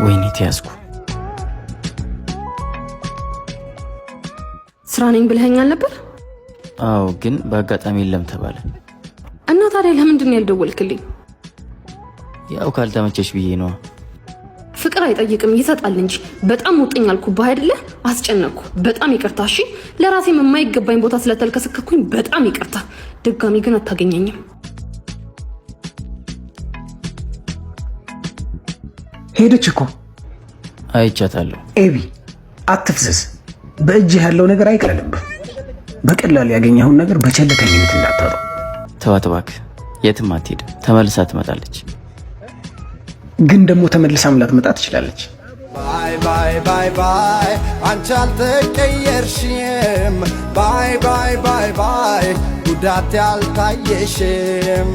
ወይኔ ተያዝኩ። ስራ ነኝ ብለኸኛል ነበር? አዎ፣ ግን በአጋጣሚ የለም ተባለ። እና ታዲያ ለምንድን ነው ያልደወልክልኝ? ያው ካልተመቸሽ ብዬ ነው። ፍቅር አይጠይቅም ይሰጣል እንጂ። በጣም ውጥኝ አልኩብህ አይደለ? አስጨነቅኩ። በጣም ይቅርታ። እሺ፣ ለራሴም የማይገባኝ ቦታ ስለተልከሰከኩኝ በጣም ይቅርታ። ድጋሚ ግን አታገኘኝም። ሄደች እኮ። አይቻታለሁ። ኤቢ አትፍዘዝ። በእጅህ ያለው ነገር አይቀልልብህ። በቀላል ያገኘኸውን ነገር በቸልተኝነት እንዳታጠው። ተዋት እባክህ፣ የትም አትሄድም። ተመልሳ ትመጣለች። ግን ደግሞ ተመልሳም ላትመጣ ትችላለች። ባይ ባይ ባይ ባይ አንቺ አልተቀየርሽም። ባይ ባይ ባይ ባይ ጉዳት ያልታየሽም።